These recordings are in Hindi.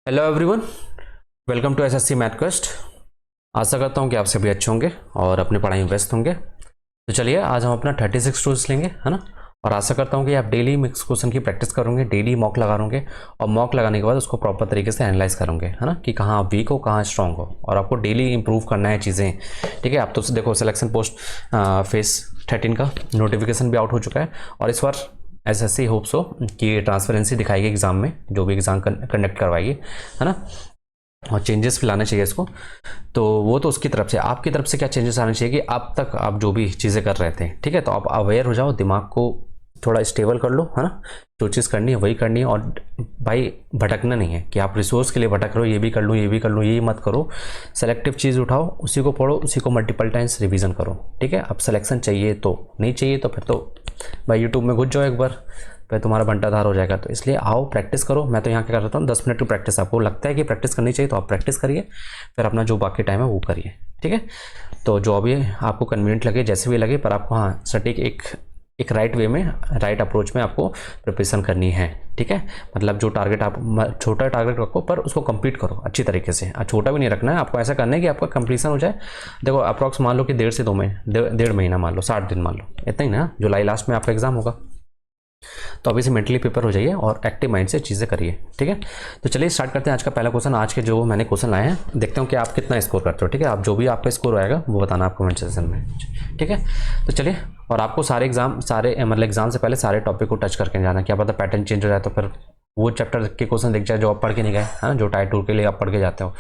Hello everyone, welcome to SSC math quest. आशा करता हूँ कि आप सभी अच्छे होंगे और अपनी पढ़ाई में व्यस्त होंगे। तो चलिए आज हम अपना 36 टूल्स लेंगे, है ना। और आशा करता हूँ कि आप डेली मिक्स क्वेश्चन की प्रैक्टिस करोगे, डेली मॉक लगाओगे और मॉक लगाने के बाद उसको प्रॉपर तरीके से एनालाइज करोगे, है ना, कि कहाँ आप वीक हो कहाँ स्ट्रांग हो। और आपको डेली इंप्रूव करना है चीज़ें, ठीक है। आप तो देखो सिलेक्शन पोस्ट फेस 13 का नोटिफिकेशन भी आउट हो चुका है और इस बार एसएससी होप्स हो कि ट्रांसपेरेंसी दिखाएगी एग्जाम में, जो भी एग्जाम कंडक्ट करवाएगी, है ना। और चेंजेस भी लाने चाहिए इसको। तो वो तो उसकी तरफ से, आपकी तरफ से क्या चेंजेस आने चाहिए कि अब तक आप जो भी चीज़ें कर रहे थे, ठीक है, तो आप अवेयर हो जाओ, दिमाग को थोड़ा स्टेबल कर लो, है ना। जो चीज़ करनी है वही करनी है। और भाई भटकना नहीं है कि आप रिसोर्स के लिए भटक रहे हो, ये भी कर लूँ ये भी कर लूँ, ये मत करो। सेलेक्टिव चीज़ उठाओ, उसी को पढ़ो, उसी को मल्टीपल टाइम्स रिवीजन करो, ठीक है। अब सिलेक्शन चाहिए तो, नहीं चाहिए तो फिर तो भाई यूट्यूब में घुस जाओ एक बार, फिर तुम्हारा बंटाधार हो जाएगा। तो इसलिए आओ प्रैक्टिस करो। मैं तो यहाँ क्या करता हूँ, 10 मिनट की प्रैक्टिस। आपको लगता है कि प्रैक्टिस करनी चाहिए तो आप प्रैक्टिस करिए, फिर अपना जो बाकी टाइम है वो करिए, ठीक है। तो जो भी आपको कन्वीनियंट लगे, जैसे भी लगे, पर आपको हाँ सटीक एक राइट वे में, राइट अप्रोच में आपको प्रिपरेशन करनी है, ठीक है। मतलब जो टारगेट आप, छोटा टारगेट रखो पर उसको कंप्लीट करो अच्छी तरीके से। छोटा भी नहीं रखना है आपको, ऐसा करना है कि आपका कंप्लीशन हो जाए। देखो अप्रॉक्स मान लो कि 1.5 से 2 महीने, 1.5 महीना मान लो, 60 दिन मान लो, इतना ही ना। जुलाई लास्ट में आपका एग्जाम होगा, तो अभी से मेंटली प्रिपेयर हो जाइए और एक्टिव माइंड से चीज़ें करिए, ठीक है। तो चलिए स्टार्ट करते हैं आज का पहला क्वेश्चन। आज के जो मैंने क्वेश्चन लाए हैं, देखते हो कि आप कितना स्कोर करते हो, ठीक है। आप जो भी आपका स्कोर आएगा वो बताना आप कमेंट सेक्शन में, ठीक है। तो चलिए, और आपको सारे मतलब एग्जाम से पहले सारे टॉपिक को टच करके जाना। क्या पता पैटर्न चेंज हो जाए तो फिर वो चैप्टर के क्वेश्चन दिख जाए जो आप पढ़ के नहीं गए, है ना, जो टाइप 2 के लिए आप पढ़ के जाते हो,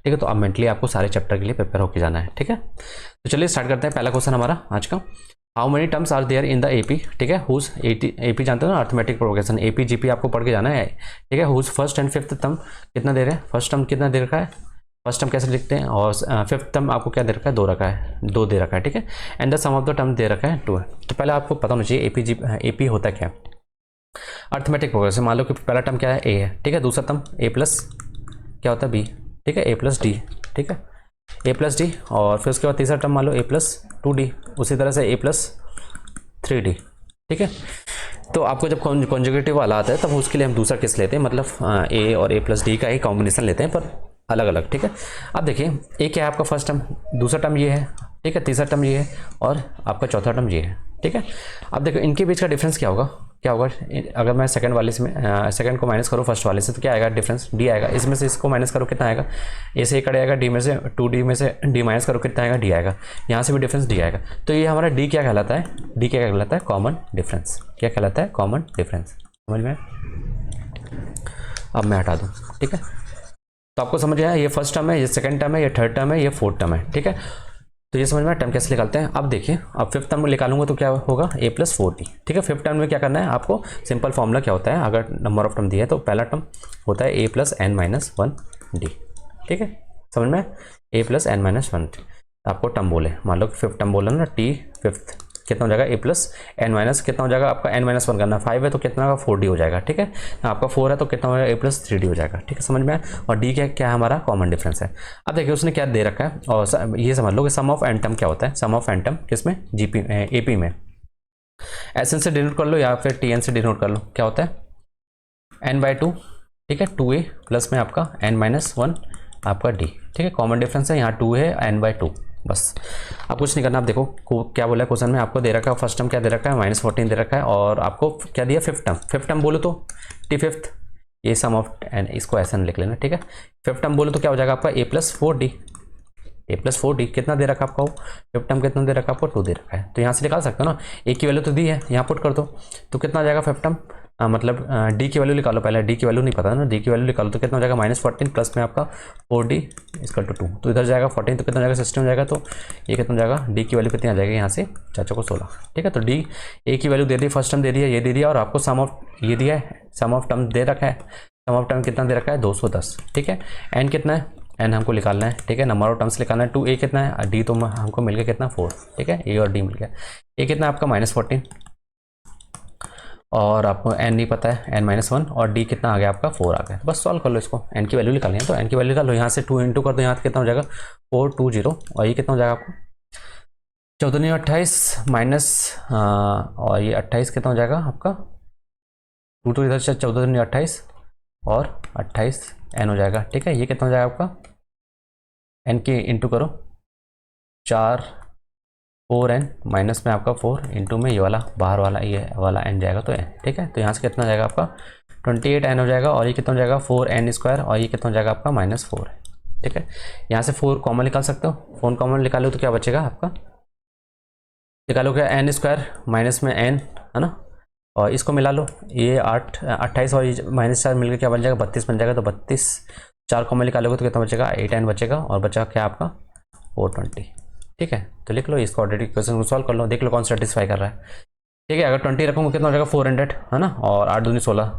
ठीक है। तो अब मेंटली आपको सारे चैप्टर के लिए प्रिपेयर होकर जाना है, ठीक है। तो चलिए स्टार्ट करते हैं। पहला क्वेश्चन हमारा आज का, how many terms are there in the AP, ठीक है। हुज एपी जानते हो ना, अर्थमेटिक प्रोग्रेशन। एपी जीपी आपको पढ़ के जाना है, ठीक है। Whose first and fifth term कितना दे रहे हैं, फर्स्ट टर्म कितना दे रखा है, फर्स्ट टर्म कैसे लिखते हैं, और फिफ्थ टर्म आपको क्या दे रखा है, 2 रखा है, 2 दे रखा है, ठीक है। And the sum of the term दे रखा है 2 है। तो पहले आपको पता होना चाहिए एपी होता क्या है। अर्थमेटिक प्रोग्रेशन, मान लो कि पहला टर्म क्या है, ए है, ठीक है। दूसरा टर्म ए प्लस क्या होता है, बी, ठीक है, ए प्लस डी, ठीक है, ए प्लस डी। और फिर उसके बाद तीसरा टर्म मान लो ए प्लस 2d, उसी तरह से ए प्लस 3d, ठीक है। तो आपको जब कॉन्जुगेटिव वाला आता है तब उसके लिए हम दूसरा केस लेते हैं, मतलब ए और ए प्लस डी का ही कॉम्बिनेशन लेते हैं, पर अलग अलग, ठीक है। अब देखिए ए क्या है आपका फर्स्ट टर्म, दूसरा टर्म ये है, ठीक है, तीसरा टर्म ये है और आपका चौथा टर्म ये है, ठीक है। अब देखो इनके बीच का डिफरेंस क्या होगा, क्या होगा। अगर मैं सेकंड वाले से सेकंड को माइनस करूँ फर्स्ट वाले से तो क्या आएगा डिफरेंस, डी आएगा। इसमें से इसको माइनस करो कितना आएगा, ए से कट आएगा, डी में से 2d में से डी माइनस करो कितना आएगा, डी आएगा। यहाँ से भी डिफरेंस डी आएगा। तो ये हमारा डी क्या कहलाता है, डी क्या कहलाता है, कॉमन डिफरेंस। क्या कहलाता है, कॉमन डिफरेंस। समझ में, अब मैं हटा दूँ, ठीक है। तो आपको समझ आया, ये फर्स्ट टर्म है, ये सेकंड टर्म है, ये थर्ड टर्म है, ये फोर्थ टर्म है, ठीक है। तो ये समझ में टर्म कैसे निकालते हैं। अब देखिए, अब फिफ्थ टर्म में निकालूंगा तो क्या होगा, ए प्लस 4d, ठीक है। फिफ्थ टर्म में क्या करना है आपको, सिंपल फॉर्मूला क्या होता है, अगर नंबर ऑफ टर्म दिया है तो पहला टर्म होता है ए प्लस एन माइनस 1d, ठीक है। समझ में, ए प्लस एन माइनस 1 आपको टर्म बोले, मान लो कि फिफ्थ टर्म बोला ना, टी फिफ्थ कितना हो जाएगा, ए प्लस एन माइनस कितना हो जाएगा आपका, एन माइनस 1 करना, 5 है तो कितना होगा 4d हो जाएगा, ठीक है। आपका 4 है तो कितना हो जाएगा, ए प्लस 3d हो जाएगा, ठीक है। समझ में आया। और डी क्या है हमारा, कॉमन डिफरेंस है। अब देखिए उसने क्या दे रखा है, और ये समझ लो कि सम ऑफ एन टर्म क्या होता है, सम ऑफ एन टर्म किसमें, जीपी एपी में। एस एन से डिनोट कर लो या फिर टी एन से डिनोट कर लो, क्या होता है n/2, ठीक है, 2a प्लस में आपका n-1 आपका d, ठीक है। कॉमन डिफरेंस है, यहाँ 2 है, n/2, बस। अब कुछ नहीं करना। आप देखो क्या बोला है क्वेश्चन में, आपको दे रखा है फर्स्ट टर्म क्या दे रखा है, -14 दे रखा है, और आपको क्या दिया, फिफ्थ टर्म बोलो तो टी फिफ्थ, ये सम ऑफ एन, इसको ऐसा लिख लेना, ठीक है। फिफ्थ टर्म बोलो तो क्या हो जाएगा आपका ए प्लस 4d कितना दे रखा है आपको, फिफ्थ टर्म कितना दे रखा है आपको, 2 दे रखा है। तो यहाँ से निकाल सकते हो ना, ए की वैल्यू तो दी है, यहाँ पुट कर दो तो कितना आ जाएगा फिफ्थ टर्म, मतलब डी की वैल्यू निकालो, पहले डी की वैल्यू नहीं पता ना, डी की वैल्यू निकालो तो कितना हो जाएगा, -14 प्लस में आपका 4d इक्वल टू 2, तो इधर जाएगा 14 तो कितना हो जाएगा, 16 हो जाएगा। तो ये कितना हो जाएगा, डी की वैल्यू कितनी आ जाएगी यहाँ से, चाचा को 16, ठीक है। तो डी ए की वैल्यू दे दी, फर्स्ट टर्म दे दिया, ये दे दिया, और आपको सम ऑफ ये दिया है, सम ऑफ टर्म दे रखा है, सम ऑफ टर्म कितना दे रखा है, 210, ठीक है। एन कितना है, एन हमको निकालना है, ठीक है, नंबर ऑफ टर्म्स निकालना है। 2a कितना है, डी तो हमको मिल गया कितना, 4, ठीक है, ए और डी मिल गया। ए कितना आपका -14, और आपको n नहीं पता है, n-1, और d कितना आ गया आपका 4 आ गया। बस सॉल्व कर लो इसको, n की वैल्यू निकालनी है तो n की वैल्यू निकाल लो, यहाँ से 2 इंटू कर दो, यहाँ कितना हो जाएगा 420, और ये कितना हो जाएगा आपको 14×28 माइनस, और ये 28 कितना हो जाएगा आपका 2 तो इधर से 14×28 और 28 n हो जाएगा। ठीक है, ये कितना हो जाएगा आपका, n के इंटू करो 4 4n माइनस में आपका 4 इंटू में ये वाला बाहर वाला ये वाला n जाएगा तो n। ठीक है, तो यहाँ से कितना जाएगा आपका 28n हो जाएगा, और ये कितना हो जाएगा 4n², और ये कितना हो जाएगा आपका -4 है। ठीक है, यहाँ से 4 कॉमन निकाल सकते हो, 4 कॉमन निकालो तो क्या बचेगा आपका, निकालो क्या n² माइनस में n है ना, और इसको मिला लो, ये 28 और ये -4 मिलकर क्या बन जाएगा 32 बन जाएगा। तो 32 4 कॉमन निकालोगे तो कितना बचेगा 8n बचेगा, और बचा क्या आपका 420। ठीक है, तो लिख लो इसको, क्वाड्रेटिक इक्वेशन को सॉल्व कर लो, देख लो कौन सेटिस्फाई कर रहा है। ठीक है, अगर 20 रखूँगा कितना हो जाएगा 400 है ना, और 8 दूनी 16,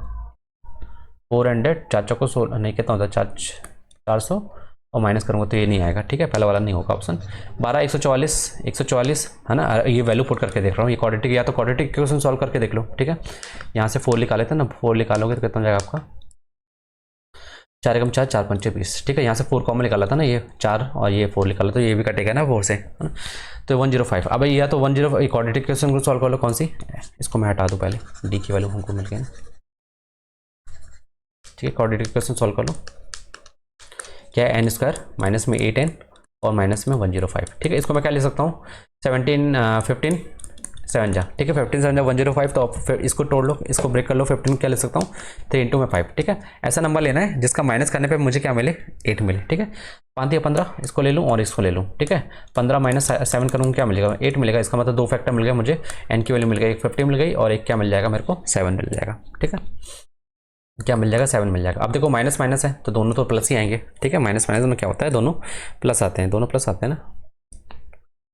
400 4 चौको 16 नहीं कितना होता है 400 और माइनस करूँगा तो ये नहीं आएगा। ठीक है, पहला वाला नहीं होगा ऑप्शन। 12 144 है ना, ये वैल्यू पुट करके देख रहा हूँ, ये क्वाड्रेटिक या तो क्वाड्रेटिक इक्वेशन सॉल्व करके देख लो। ठीक है, यहाँ से 4 निकाले थे ना, 4 निकालोगे तो कितना हो जाएगा आपका 4 एकम 4 4 पंचे 20। ठीक है, यहाँ से 4 कॉमन निकाला था ना, ये 4 और ये 4 निकाला तो ये भी कटेगा ना 4 से, है ना, तो 105। अब या तो 105 क्वाड्रेटिक इक्वेशन को सॉल्व कर लो, कौन सी, इसको मैं हटा दूँ पहले, डी की वैल्यू हमको मिल गई। ठीक है, क्वाड्रेटिक इक्वेशन सॉल्व कर लो, क्या है n² माइनस में 8n और माइनस में 105। ठीक है, इसको मैं क्या ले सकता हूँ 15 7 जा। ठीक है, 15 7 जा 105, तो फिर इसको तोड़ लो, इसको ब्रेक कर लो, 15 क्या ले सकता हूँ 3 इंटू में 5। ठीक है, ऐसा नंबर लेना है जिसका माइनस करने पे मुझे क्या मिले 8 मिले। ठीक है, 5 या 15 इसको ले लूँ और इसको ले लूँ। ठीक है, 15 माइनस 7 करूँगा क्या मिलेगा 8 मिलेगा, इसका मतलब 2 फैक्टर मिल गया मुझे, n की वैल्यू मिल गई, एक 50 मिल गई और एक क्या मिल जाएगा मेरे को 7 मिल जाएगा। ठीक है, क्या मिल जाएगा 7 मिल जाएगा। अब देखो माइनस माइनस है तो दोनों तो प्लस ही आएंगे। ठीक है, माइनस माइनस में क्या होता है दोनों प्लस आते हैं, दोनों प्लस आते हैं ना,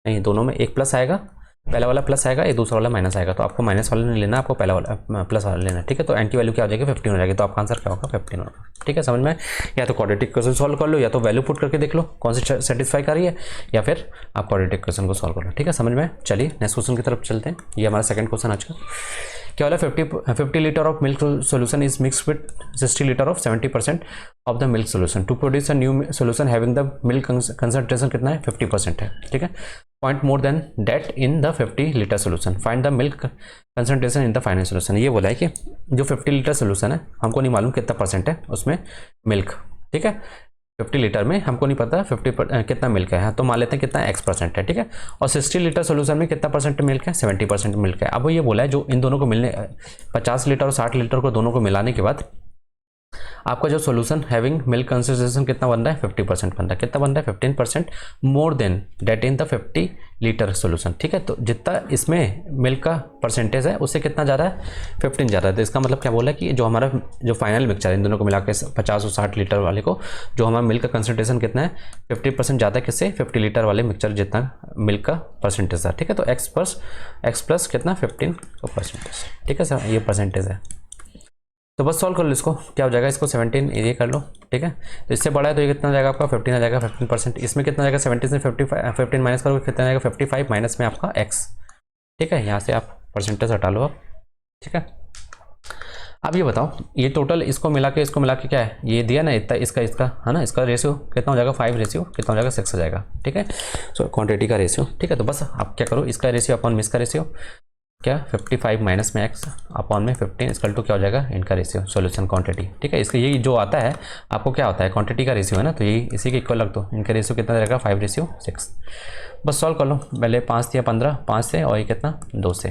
नहीं दोनों में एक प्लस आएगा, पहला वाला प्लस आएगा, ये दूसरा वाला माइनस आएगा, तो आपको माइनस वाला नहीं लेना, आपको पहला वाला प्लस वाला लेना। ठीक है, तो एन की वैल्यू क्या हो जाएगी 15 हो जाएगी, तो आपका आंसर क्या होगा 15 होगा। ठीक है, समझ में, या तो क्वाड्रेटिक इक्वेशन सॉल्व कर लो, या तो वैल्यू पुट करके देख लो कौन सी सेटिस्फाई कर रही है, या फिर आप क्वाड्रेटिक इक्वेशन को सॉल्व कर लो। ठीक है, समझ में। चलिए नेक्स्ट क्वेश्चन की तरफ चलते हैं, ये हमारा सेकंड क्वेश्चन आज का क्या वाला 50 litre of milk solution is mix with 60 litre of 70% of the milk solution to produce a new solution having the milk concentration कितना है 50% है। ठीक है, point more than that in the 50 litre solution, find the milk concentration in the final solution. ये बोला है कि जो 50 लीटर सोल्यूशन है हमको नहीं मालूम कितना परसेंट है उसमें मिल्क। ठीक है, 50 लीटर में हमको नहीं पता 50 कितना मिल्क है, तो मान लेते हैं कितना x%। है। ठीक है, और 60 लीटर सोल्यूशन में कितना परसेंट मिल्क है 70% मिल्क है। अब ये बोला है जो इन दोनों को मिलने 50 लीटर और 60 लीटर को दोनों को मिलाने के बाद आपका जो सोल्यूशन हैविंग मिल्क कंसंट्रेशन कितना बन रहा है 50% बन रहा है। कितना बन रहा है 15% more than that in the 50 litre solution. ठीक है, तो जितना इसमें मिल्क का परसेंटेज है उससे कितना जा रहा है 15 जा रहा है। तो इसका मतलब क्या बोला है कि जो हमारा जो फाइनल मिक्सचर है इन दोनों को मिला के 50 और 60 लीटर वाले को जो हमारा मिल्क का कंसंट्रेशन कितना है 50% ज़्यादा है किससे 50 लीटर वाले मिक्सचर जितना मिल्क का परसेंटेज था। ठीक है, तो एक्स प्लस कितना 15 का परसेंटेज। ठीक है सर, ये परसेंटेज है, तो बस सॉल्व कर लो इसको, क्या हो जाएगा इसको 17 ये कर लो। ठीक है, तो इससे बड़ा है तो ये कितना हो जाएगा आपका 15 आ जाएगा 15%। इसमें कितना जाएगा 17 से 15 माइनस करोगे कितना जाएगा 55 माइनस में आपका x। ठीक है, यहाँ से आप परसेंटेज हटा लो अब। ठीक है, अब ये बताओ ये टोटल इसको मिला के क्या है ये दिया ना इतना इसका है ना, इसका रेशियो कितना हो जाएगा 5 रेशियो कितना हो जाएगा 6 हो जाएगा। ठीक है, सो क्वांटिटी का रेशियो। ठीक है, तो बस आप क्या करो इसका रेशियो अपॉन मिस का रेशियो क्या 55 माइनस में x अपॉन में 15 इसकल टू क्या हो जाएगा इनका रेशियो सॉल्यूशन क्वांटिटी। ठीक है, इसका यही जो आता है आपको क्या होता है क्वांटिटी का रेशियो है ना, तो यही इसी के इक्वल रख दो। इनका रेशियो कितना रहेगा 5:6। बस सॉल्व कर लो, पहले 5 या 15 5 से और ये कितना 2 से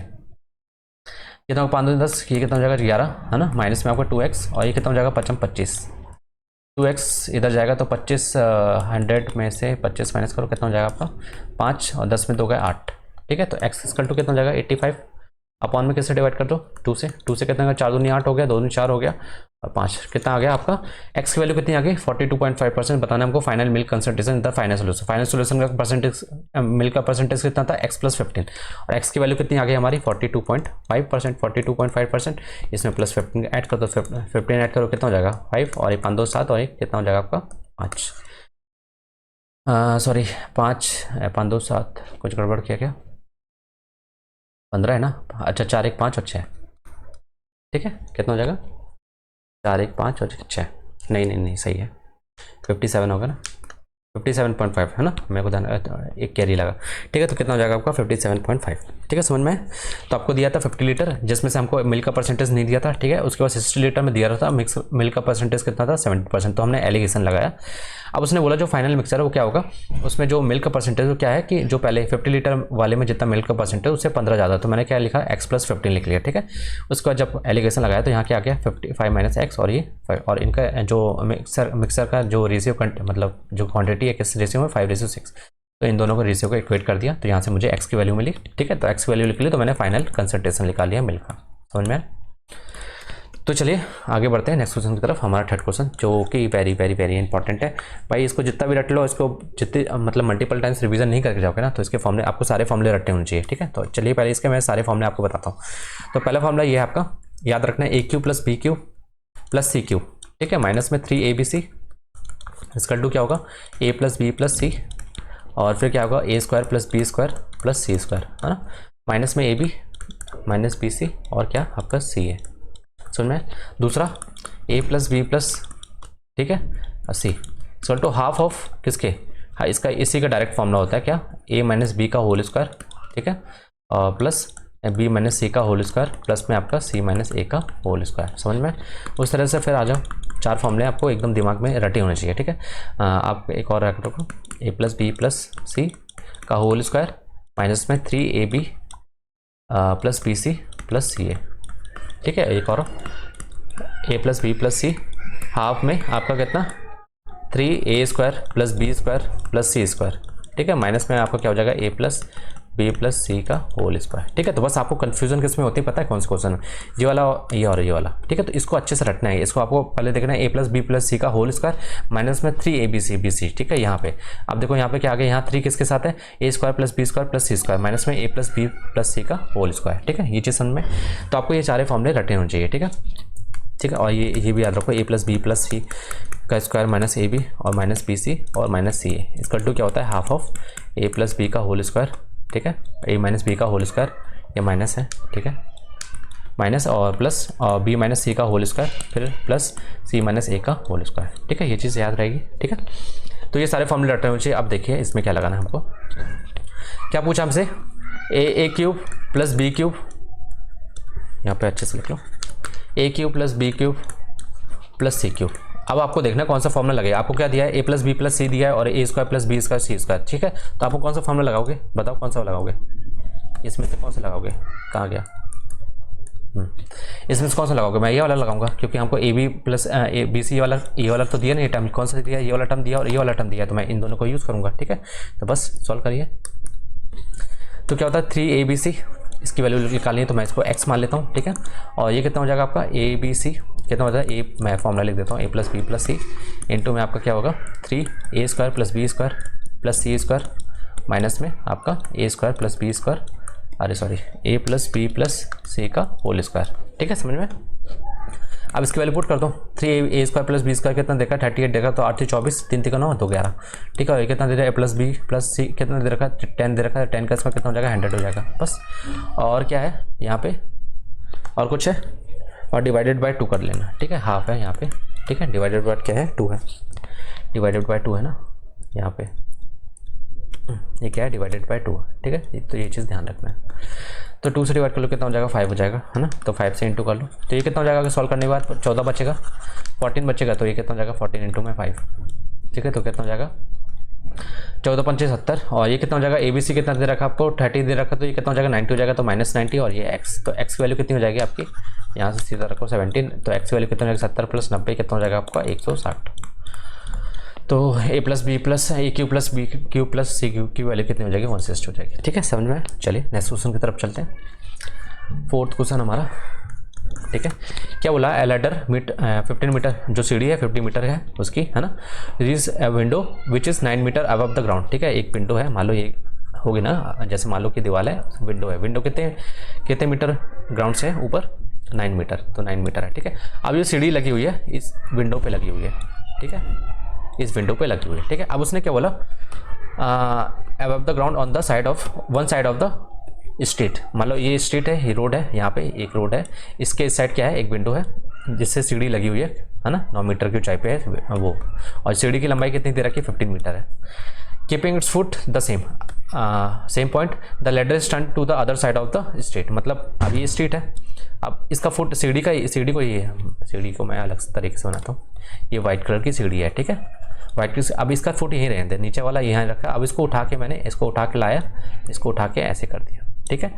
कितना 5 2 10 ये कितना हो जाएगा 11 है ना, माइनस में आपका 2x और ये कितना हो जाएगा 25 2x इधर जाएगा तो 25 100 में से 25 माइनस करो कितना हो जाएगा आपका 5 और 10 में 2 गए 8। ठीक है, तो x इक्वल टू कितना हो जाएगा 85 अपॉन में किससे डिवाइड कर दो 2 से कितना होगा 4 दूनी 8 हो गया 2 दूनी 4 हो गया और 5 कितना आ गया आपका x की वैल्यू कितनी आ गई 42.5%। बताना हमको final milk concentration in the final solution का परसेंटेज मिल्क का परसेंटेज कितना था x + 15 और x की वैल्यू कितनी आ गई हमारी 42.5%। 42.5% इसमें प्लस 15 ऐड कर दो 15 ऐड करो कितना हो जाएगा 5 और ये 5 2 7 और ये कितना हो जाएगा आपका 5 सॉरी 5 5 2 7 कुछ गड़बड़ किया क्या 15 है ना, अच्छा 4 1 5 और 6। ठीक है, कितना हो जाएगा 4 1 5 और 6 नहीं सही है 57 होगा ना। 57.5 है ना, मेरे को ध्यान एक कैरी लगा। ठीक है, तो कितना हो जाएगा आपका 57.5। ठीक है, समझ में। तो आपको दिया था 50 लीटर, जिसमें से हमको मिल्क का परसेंटेज नहीं दिया था। ठीक है, उसके बाद 60 लीटर में दिया रहा था मिल्क का परसेंटेज कितना था 70%, तो हमने एलिगेशन लगाया। अब उसने बोला जो फाइनल मिक्सर है वो क्या होगा, उसमें जो मिल्क का परसेंटेज वो क्या है कि जो पहले 50 लीटर वाले में जितना मिल्क का परसेंटेज उससे 15 ज़्यादा, तो मैंने क्या लिखा x+15 लिख लिया। ठीक है, उसके बाद जब एलिगेशन लगाया तो यहाँ क्या आ गया 55 - x और ये 5, और इनका जो मिक्सर का जो रेशियो मतलब जो क्वांटिटी है किस रेशियो में 5:6, तो इन दोनों को रेशियो को इक्वेट कर दिया, तो यहाँ से मुझे x की वैल्यू मिली। ठीक है, तो x की वैल्यू लिख ली, तो मैंने फाइनल कंसंट्रेशन निकाल लिया मिल्क का। समझ में। तो चलिए आगे बढ़ते हैं नेक्स्ट क्वेश्चन की तरफ। हमारा थर्ड क्वेश्चन जो कि वेरी वेरी वेरी इंपॉर्टेंट है भाई, इसको जितना भी रट लो, इसको जितने मतलब मल्टीपल टाइम्स रिवीजन नहीं करके जाओगे ना, तो इसके फॉर्मूले आपको सारे फॉर्मूले रटने होने चाहिए। ठीक है, तो चलिए पहले इसके मैं सारे फॉर्मूले आपको बताता हूँ। तो पहला फॉर्मूला ये है आपका, याद रखना है AQ + BQ + CQ। ठीक है, माइनस में 3ABC, इसका टू क्या होगा A + B + C, और फिर क्या होगा A² + B² + C², है ना, माइनस में AB - BC और क्या आपका C है। सुन में। दूसरा A + B +, ठीक है, C equal to half of किसके, हाँ इसका इसी का डायरेक्ट फॉर्मूला होता है क्या, A - B का होल स्क्वायर। ठीक है, प्लस B - C का होल स्क्वायर प्लस में आपका C - A का होल स्क्वायर। समझ में। उस तरह से फिर आ जाओ, चार फॉर्मूले आपको एकदम दिमाग में रटे होने चाहिए। ठीक है, आप एक और रख रखो, A + B + C का होल स्क्वायर माइनस में 3AB + BC + CA। ठीक है, एक और A + B + C हाफ में आपका कितना 3A² + B² + C²। ठीक है, माइनस में आपका क्या हो जाएगा A + B + C का होल स्क्वायर। ठीक है, तो बस आपको कंफ्यूजन किस में होती है पता है, कौन सा क्वेश्चन में, ये वाला ये और ये वाला। ठीक है, तो इसको अच्छे से रटना है, इसको आपको पहले देखना है A + B + C का होल स्क्वायर माइनस में 3ABC BC। ठीक है, यहाँ पे आप देखो यहाँ पे क्या आ गया, यहाँ 3 किसके साथ है A² + B² + C² माइनस में A + B + C का होल स्क्वायर। ठीक है, ये चीज़ समझ में। तो आपको ये सारे फॉर्मूले रटे होने चाहिए। ठीक है, ठीक है, और ये भी याद रखो A + B + C का स्क्वायर माइनस AB और माइनस BC और माइनस CA, इसका टू क्या होता है हाफ ऑफ A + B का होल स्क्वायर। ठीक है, A - B का होल स्क्वायर, ये माइनस है। ठीक है, माइनस और प्लस और B - C का होल स्क्वायर, फिर प्लस C - A का होल स्क्वायर। ठीक है, ये चीज़ याद रहेगी। ठीक है, तो ये सारे फॉर्मूले रटने होने चाहिए। अब देखिए इसमें क्या लगाना है हमको, क्या पूछा हमसे A³ + B³, यहाँ पे अच्छे से लिख लो A³ + B³ + C³। अब आपको देखना कौन सा फॉर्मूला लगेगा। आपको क्या दिया है A + B + C दिया है और A² + B² C²। ठीक है, तो आपको कौन सा फॉर्मूला लगाओगे, बताओ कौन सा लगाओगे, इसमें से कौन सा लगाओगे, कहाँ गया, इसमें से कौन सा लगाओगे, मैं ये वाला लगाऊंगा क्योंकि हमको AB + BC ये वाला तो दिया नहीं, टर्म कौन सा दिया, ये वाला टर्म दिया और ये वाला टर्म दिया, तो मैं इन दोनों को यूज़ करूँगा। ठीक है, तो बस सॉल्व करिए। तो क्या होता है 3ABC, इसकी वैल्यू निकालनी है तो मैं इसको x मान लेता हूँ। ठीक है, और ये कितना हो जाएगा आपका ABC कितना होता है A, मैं फॉर्मूला लिख देता हूँ A + B + C इंटू में आपका क्या होगा 3A² + B² + C² माइनस में आपका A² + B², अरे सॉरी A + B + C का होल स्क्वायर। ठीक है, समझ में। अब इसकी वैल्यू पुट कर दो, 3A² + B² कितना देखा 38 देखा, तो 8 × 24 3 × 9 तो 11। ठीक है, कितना दे रहा है A + B + C कितना दे रखा है 10 दे रखा है, 10 का इसका कितना हो जाएगा 100 हो जाएगा बस। और क्या है यहाँ पे, और कुछ है, और डिवाइडेड बाय 2 कर लेना। ठीक है, हाफ है यहाँ पे। ठीक है, डिवाइडेड बाय क्या है 2 है, डिवाइडेड बाय 2 है ना यहाँ पे, ये क्या है डिवाइडेड बाय 2। ठीक है, तो ये चीज़ ध्यान रखना है। तो 2 से डिवाइड कर लो कितना हो जाएगा 5 हो जाएगा, है ना, तो 5 से इंटू कर लो, तो ये कितना हो जाएगा सॉल्व करने के बाद 14 बचेगा, 14 बचेगा, तो ये कितना हो जाएगा 14 इंटू में 5। ठीक है, तो कितना हो जाएगा 14 × 5 = 70, और ये कितना हो जाएगा ABC कितना दे रखा आपको 30 दे रखा, तो ये कितना हो जाएगा 90 हो जाएगा, तो -90 और ये x, तो x की वैल्यू कितनी हो जाएगी आपकी, यहाँ से सीधा रखो 17, तो x की वैल्यू कितना हो जाएगा 70 + 90 कितना हो जाएगा आपका 160। तो A + B + AQ + BQ + CQ की वैल्यू कितनी हो जाएगी 160 हो जाएगी। ठीक है, समझ में। चलिए नेक्स्ट क्वेश्चन की तरफ चलते हैं। फोर्थ क्वेश्चन हमारा, ठीक है, क्या बोला है लैडर 15 मीटर, जो सीढ़ी है 50 मीटर है उसकी, है ना, is a window which is 9 metre above the ground. ठीक है, एक विंडो है, मान लो ये होगी ना, जैसे मान लो कि दीवार है, विंडो है, विंडो कितने मीटर ग्राउंड से ऊपर 9 मीटर, तो 9 मीटर है। ठीक है, अब ये सीढ़ी लगी हुई है इस विंडो पे लगी हुई है। ठीक है, इस विंडो पे लगी हुई है। ठीक है, अब उसने क्या बोला above the ground on the side of one side of the street, मान लो ये रोड है, यहाँ पे एक रोड है, इसके इस साइड क्या है एक विंडो है जिससे सीढ़ी लगी हुई है है ना, 9 मीटर की ऊंचाई पे है वो, और सीढ़ी की लंबाई कितनी दे रखी है, 15 मीटर है। Keeping its foot the same point the ladder stand to the other side of the street, मतलब अब ये स्ट्रीट है, अब इसका फुट सीढ़ी को ये है, सीढ़ी को मैं अलग तरीके से बनाता हूँ, ये वाइट कलर की सीढ़ी है, ठीक है, वाइट की, अब इसका फुट यहीं रहने दे, नीचे वाला यहाँ रखा, अब इसको उठा के मैंने इसको उठा के लाया, इसको उठा के ऐसे कर दिया, ठीक है।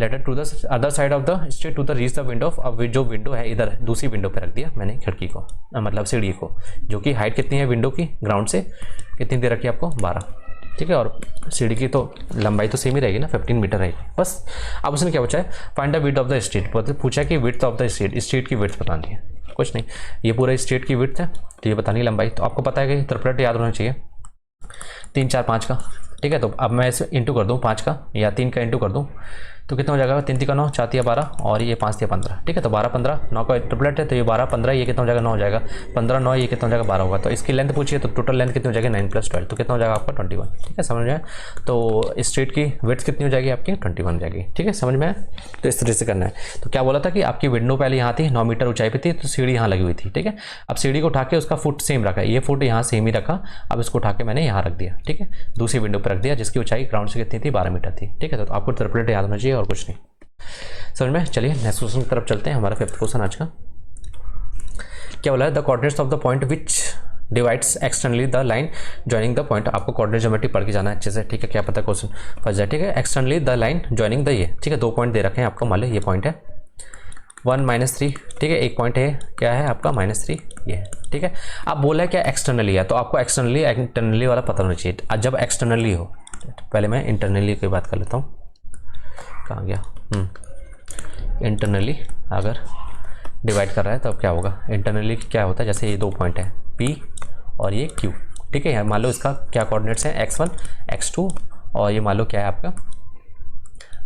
Ladder to the other side of the street to the reach the window, अब जो विंडो है इधर दूसरी विंडो पे रख दिया मैंने खिड़की को, मतलब सीढ़ी को, जो कि हाइट कितनी है विंडो की ग्राउंड से, कितनी दे रखी है आपको, 12, ठीक है, और सीढ़ी की तो लंबाई तो सेम ही रहेगी ना, 15 मीटर रहेगी बस। अब उसने क्या पूछा है, find the width of the street, पूछा कि विड्थ ऑफ द स्ट्रीट की विड्थ बतानी है, कुछ नहीं, ये पूरा स्ट्रीट की विड्थ है तो ये बतानी लंबाई, तो आपको पता है कि त्रिपुलेट याद होना चाहिए 3 4 5 का, ठीक है। तो अब मैं इसे इंटू कर दूँ 5 का या 3 का इंटू कर दूँ तो कितना हो जाएगा, 3 3 का 9, 4 3 12 और ये 5 3 15, ठीक है। तो 12 15 9 का ट्रिपलेट है तो ये 12 15, ये कितना हो जाएगा, 9 हो जाएगा, 15 9 ये कितना हो जाएगा, 12 होगा। तो इसकी लेंथ पूछिए तो टोटल लेंथ कितनी हो जाएगी, 9 + 12, तो कितना हो जाएगा आपका 21, ठीक है, समझ में आया। तो स्ट्रीट की विड्थ कितनी हो जाएगी आपकी, 21 हो जाएगी, ठीक है, समझ में आया। तो इस तरह से करना है। तो क्या बोला था कि आपकी विंडो पहले यहाँ थी, 9 मीटर ऊंचाई पे थी, तो सीढ़ी यहाँ लगी हुई थी, ठीक है। अब सीढ़ी को उठा के उसका फुट सेम रखा, ये फुट यहाँ सेम ही रखा, अब इसको उठा के मैंने यहाँ रख दिया, ठीक है, दूसरी विंडो पर रख दिया जिसकी ऊंचाई ग्राउंड से कितनी थी, 12 मीटर थी, ठीक है। तो आपको ट्रिपलेट याद होना चाहिए और कुछ नहीं, समझ में। चलिए नेक्स्ट क्वेश्चन की तरफ चलते हैं, हमारा 5th क्वेश्चन आज का क्या बोला है, the coordinates of the point which divides externally the line joining the point. आपको कोऑर्डिनेट ज्योमेट्री पढ़ के जाना है अच्छे से, ठीक है, क्या पता क्वेश्चन फंस जाए, ठीक है। Externally the line joining the ये, ठीक है, 2 पॉइंट दे रखे हैं आपको, मान लो ये पॉइंट है 1 -3, ठीक है, एक पॉइंट है क्या है आपका -3 ये है, ठीक है। अब बोला है क्या एक्सटर्नली है, तो आपको एक्सटर्नली इंटरनली वाला पता होना चाहिए। जब एक्सटर्नली हो, पहले मैं इंटरनली की बात कर लेता हूँ, कहाँ गया, इंटरनली अगर डिवाइड कर रहा है तो अब क्या होगा, इंटरनली क्या होता है, जैसे ये 2 पॉइंट है P और ये Q, ठीक है। मान लो इसका क्या कोऑर्डिनेट्स है, x1 x2 और ये मान लो क्या है आपका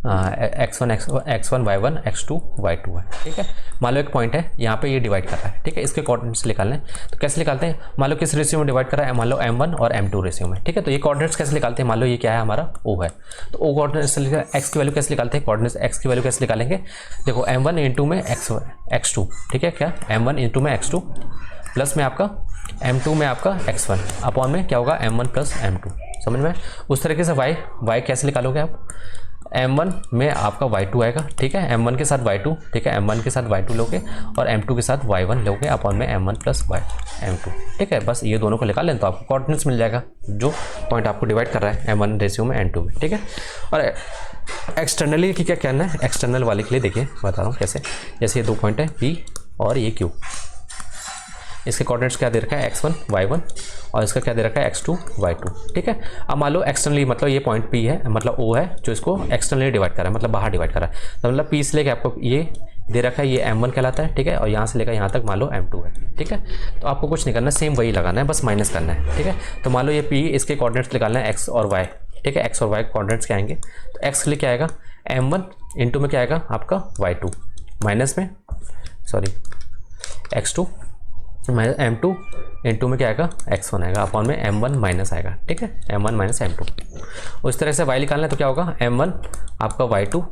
x1 y1 x2 y2 है, ठीक है। मान लो एक पॉइंट है यहाँ पे ये डिवाइड कर रहा है, ठीक है, इसके कोऑर्डिनेट्स निकालने हैं तो कैसे निकालते हैं, मान लो किस रेशियो में डिवाइड कर रहा है, मान लो m1 और m2 रेशियो में, ठीक है। तो ये कोऑर्डिनेट्स कैसे निकालते हैं, मान लो ये क्या है हमारा O है, तो O कोऑर्डिनेट्स x की वैल्यू कैसे निकालते हैं, कोऑर्डिनेट्स x की वैल्यू कैसे निकालेंगे, देखो m1 इंटू में x2, ठीक है, क्या m1 इंटू में x2 प्लस में आपका m2 में आपका x1 अपॉन में क्या होगा m1 + m2, समझ में। उस तरीके से y कैसे निकालोगे आप, m1 में आपका y2 आएगा, ठीक है, m1 के साथ y2, ठीक है, m1 के साथ y2 लोगे और m2 के साथ y1 लोगे अपॉन में m1 + m2, ठीक है। बस ये दोनों को निकाल लें तो आपको कोऑर्डिनेट्स मिल जाएगा जो पॉइंट आपको डिवाइड कर रहा है m1 रेशियो में n2 में, ठीक है। और एक्सटर्नली की क्या कहना है, एक्सटर्नल वाले के लिए देखिए बता रहा हूँ कैसे, जैसे ये 2 पॉइंट है P और ये Q, इसके कोऑर्डिनेट्स क्या दे रखा है x1 y1 और इसका क्या दे रखा है x2 y2, ठीक है। अब मान लो एक्सटर्नली मतलब ये पॉइंट P है, मतलब O है जो इसको एक्सटर्नली डिवाइड कर रहा है, मतलब बाहर डिवाइड कर रहा है, तो मतलब P से लेकर आपको ये दे रखा है, ये m1 कहलाता है, ठीक है, और यहाँ से लेकर यहाँ तक मान लो m2 है, ठीक है। तो आपको कुछ नहीं करना, सेम वही लगाना है, बस माइनस करना है, ठीक है। तो मान लो ये P, इसके कोऑर्डिनेट्स निकालना है x और y, ठीक है, x और y कोऑर्डिनेट्स क्या आएंगे, तो x के लिए क्या आएगा m1 इंटू में क्या आएगा आपका y2 माइनस में सॉरी x2 m2 इंटू में क्या आएगा x1 आएगा अपॉन में m1 माइनस आएगा, ठीक है, m1 - m2। उस तरह से y निकालना है तो क्या होगा m1 आपका y2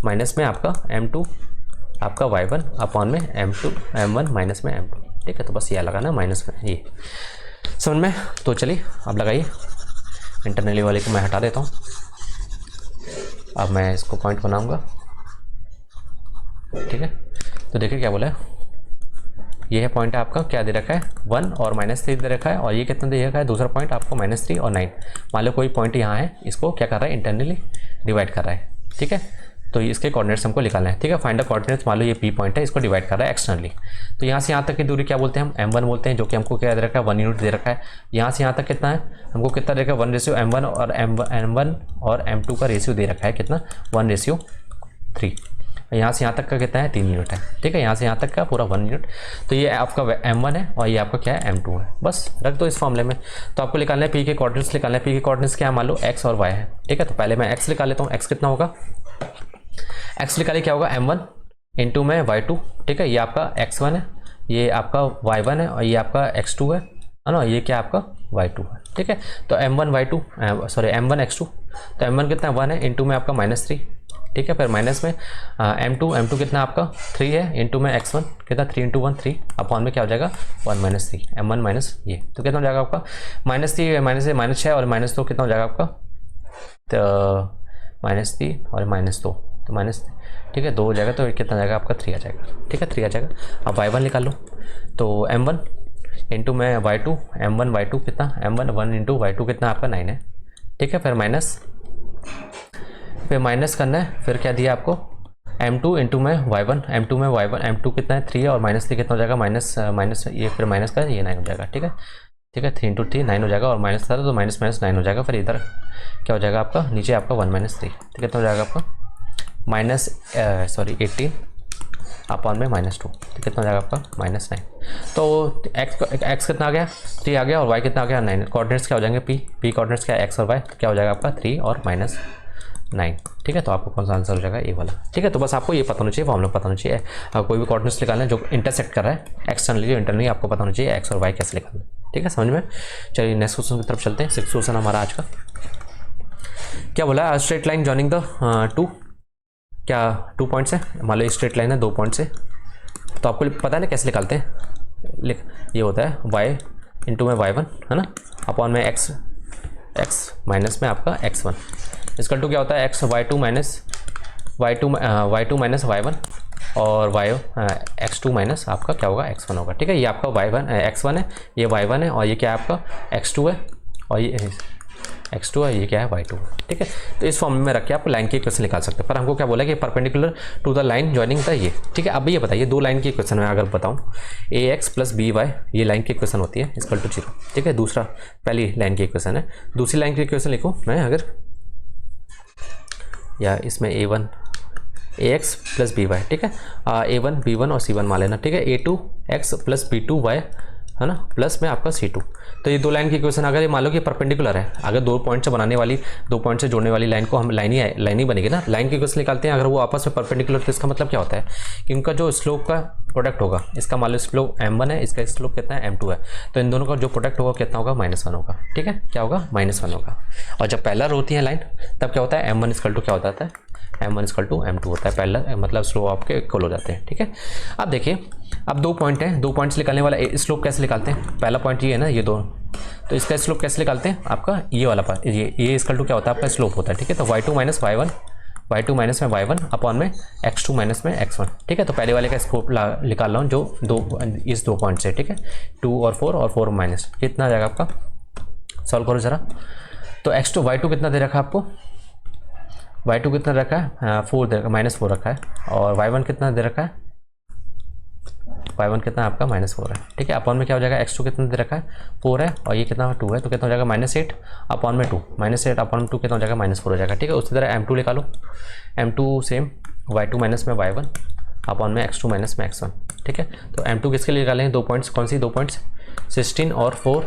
माइनस में आपका m2 आपका y1 अपॉन में m1 माइनस में m2, ठीक है। तो बस ये लगाना माइनस में, ये समझ में। तो चलिए अब लगाइए, इंटरनली वाले को मैं हटा देता हूँ, अब मैं इसको पॉइंट बनाऊँगा, ठीक है। तो देखिए क्या बोला है, ये है पॉइंट आपका क्या दे रखा है 1 और -3 दे रखा है, और ये कितना दे रखा है दूसरा पॉइंट आपको -3 और 9। मान लो कोई पॉइंट यहाँ है, इसको क्या कर रहा है इंटरनली डिवाइड कर रहा है, ठीक है। तो इसके कोऑर्डिनेट्स हमको निकालना है, ठीक है। फाइंड द कोऑर्डिनेट्स, मान लो ये P पॉइंट है, इसको डिवाइड कर रहा है एक्सटर्नली, तो यहाँ से यहाँ तक की दूरी क्या बोलते हैं हम m1 बोलते हैं, जो कि हमको क्या दे रखा है 1 यूनिट दे रखा है। यहाँ से यहाँ तक कितना है, हमको कितना दे रखा है 1:m1 और m1 और m2 का रेशियो दे रखा है कितना 1:3। यहाँ से यहाँ तक का कितना है 3 यूनिट है, ठीक है, यहाँ से यहाँ तक का पूरा 1 यूनिट। तो ये आपका m1 है और ये आपका क्या है m2 है, बस रख दो इस फॉर्मूले में। तो आपको निकालना है P के कोऑर्डिनेट्स निकालना है, P के कोऑर्डिनेट्स क्या है मान लो x और y है, ठीक है। तो पहले मैं x निकाल लेता हूँ, x कितना होगा, x निकालिए क्या होगा m1 इंटू में y2, ठीक है, ये आपका x1 है, ये आपका y1 है और ये आपका x2 है ना, ये क्या आपका y2 है, ठीक है। तो m1 x2, तो m1 कितना 1 है इंटू में आपका -3 ठीक है। फिर माइनस में m2 कितना आपका 3 है, इंटू में x1 कितना 3 × 1 3 अपॉन में क्या हो जाएगा 1 - 3 m1 माइनस ये, तो कितना हो जाएगा आपका -3 -6 और -2 कितना हो जाएगा आपका, तो -3 और -2 तो माइनस, ठीक है 2 हो जाएगा, तो कितना जाएगा आपका 3 आ जाएगा, ठीक है 3 आ जाएगा। अब y1 निकाल लो, तो m1 इंटू में y2 m1 y2 कितना m1 1 इंटू y2 कितना आपका 9 है, ठीक है। फिर माइनस करना है, फिर क्या दिया आपको m2 इंटू में y1 m2 में y1 m2 कितना है 3 और -3 कितना हो जाएगा माइनस ये, फिर माइनस का ये 9 हो जाएगा, ठीक है 3 × 3 9 हो जाएगा, और माइनस था तो माइनस 9 हो जाएगा। फिर इधर क्या हो जाएगा आपका नीचे आपका 1 - 3 तो कितना हो जाएगा आपका 18 अपॉन में -2 तो कितना हो जाएगा आपका -9। तो x कितना आ गया 3 आ गया, और y कितना आ गया 9। कोऑर्डिनेट्स क्या हो जाएंगे p कोऑर्डिनेट्स क्या है x और y, तो क्या हो जाएगा आपका 3 और -9, ठीक है। तो आपको कौन सा आंसर हो जाएगा ए वाला, ठीक है। तो बस आपको ये पता होना चाहिए, फॉर्मूला पता होना चाहिए, कोई भी कोऑर्डिनेट्स निकालना है जो इंटरसेक्ट कर रहा है एक्सटर्नली इंटरनली, आपको पता होना चाहिए x और y कैसे निकालना, ठीक है समझ में। चलिए नेक्स्ट क्वेश्चन की तरफ चलते हैं। 6th क्वेश्चन हमारा आज का क्या बोला है, स्ट्रेट लाइन जॉइनिंग द 2 क्या 2 पॉइंट्स है, मान लो स्ट्रेट लाइन है 2 पॉइंट्स है, तो आपको पता है ना कैसे निकालते हैं, ये होता है y इंटू में y1 है ना अपॉन में x माइनस में आपका x1 इसकल टू क्या होता है x y2 माइनस y1 और x2 माइनस आपका क्या होगा x1 होगा, ठीक है। ये आपका x1 है, ये y1 है, और ये क्या है आपका x2 है, और ये x2 है, ये क्या है y2 है, ठीक है। तो इस फॉर्म में रख के आप लाइन की इक्वेशन निकाल सकते हैं, पर हमको क्या बोला कि perpendicular to the line joining the ये, ठीक है। अब ये बताइए 2 लाइन की इक्वेशन में अगर बताऊं ax + by ये लाइन की इक्वेशन होती है इक्वल टू 0, ठीक है। दूसरा पहली लाइन की इक्वेशन है, दूसरी लाइन की इक्वेशन लिखो मैं अगर, या इसमें ax + by, ठीक है a1 b1 और c1 मान लेना, ठीक है। a2x + b2y है ना प्लस में आपका c2, तो ये 2 लाइन की इक्वेशन अगर ये मान लो कि परपेंडिकुलर है, अगर 2 पॉइंट से बनाने वाली 2 पॉइंट से जोड़ने वाली लाइन को हम लाइन ही बनेगी ना, लाइन की इक्वेशन निकालते हैं अगर वो आपस में परपेंडिकुलर, तो इसका मतलब क्या होता है कि उनका जो स्लोप का प्रोडक्ट होगा, इसका मान लो स्लोप m1 है, इसका स्लोप कितना है m2 है, तो इन दोनों का जो प्रोडक्ट होगा कितना होगा -1 होगा, ठीक है क्या होगा -1 होगा। और जब पैरेलल होती है लाइन तब क्या होता है m1 = क्या होता है m1 = m2 होता है, पैरेलल मतलब स्लोप आपके इक्वल हो जाते हैं, ठीक है। अब देखिए अब 2 पॉइंट हैं, 2 पॉइंट्स निकालने वाला स्लोप कैसे निकालते हैं, पहला पॉइंट ये है ना ये 2, तो इसका स्लोप कैसे निकालते हैं आपका ये वाला पार्ट, ये इक्वल टू क्या होता है आपका स्लोप होता है, ठीक है। तो y2 माइनस में y1 अपॉन में x2 माइनस में x1, ठीक है। तो पहले वाले का स्लोप निकाल रहा हूँ जो इस 2 पॉइंट से, ठीक है 2 और 4 माइनस कितना आ जाएगा आपका, सॉल्व करो ज़रा। तो x2 y2 कितना दे रखा है आपको, y2 कितना रखा है 4 दे रखा है, -4 रखा है, और y1 कितना दे रखा है, y1 कितना आपका -4 है, ठीक है। अपॉन में क्या हो जाएगा x2 कितना दे रखा है 4 है, और ये कितना 2 है, तो कितना हो जाएगा -8 अपॉन में 2 -8 अपॉन में 2 कितना हो जाएगा -4 हो जाएगा, ठीक है। उसी तरह m2 निकालो, m2 सेम y2 माइनस में y1 अपॉन में x2 माइनस में x1, ठीक है। तो m2 किसके लिए निकालेंगे 2 पॉइंट्स, कौन सी 2 पॉइंट्स 16 और 4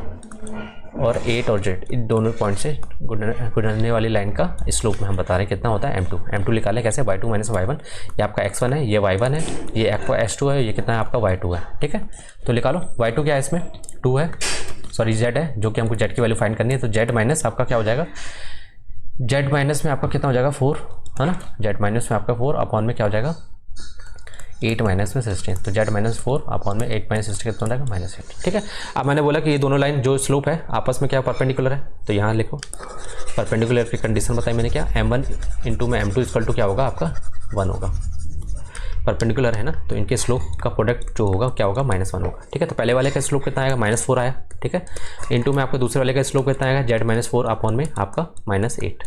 और 8 और z, इन दोनों पॉइंट से गुजरने वाली लाइन का स्लोप में हम बता रहे हैं कितना होता है m2 निकालें कैसे y2 माइनस y1, ये आपका x1 है, ये y1 है, ये आपका x2 है, ये कितना है आपका y2 है, ठीक है। तो निकालो y2 क्या है इसमें 2 है, सॉरी z है, जो कि हमको z की वैल्यू फाइंड करनी है, तो z माइनस आपका क्या हो जाएगा, z माइनस में आपका कितना हो जाएगा 4 है ना, z माइनस में आपका 4 अपॉन में क्या हो जाएगा 8 माइनस में 16, तो z -4 अपॉन में 8 - 16 कितना हो जाएगा -8, ठीक है। अब मैंने बोला कि ये दोनों लाइन जो स्लोप है आपस में क्या परपेंडिकुलर है, तो यहाँ लिखो परपेंडिकुलर की कंडीशन बताई मैंने क्या, m1 इंटू में m2 इक्वल टू क्या होगा आपका 1 होगा, परपेंडिकुलर है ना, तो इनके स्लोप का प्रोडक्ट जो होगा क्या होगा -1 होगा, ठीक है। तो पहले वाले का स्लोप कितना आएगा -4 आया, ठीक है, इंटू में आपका दूसरे वाले का स्लोप कितना आएगा z -4 अपॉन में आपका -8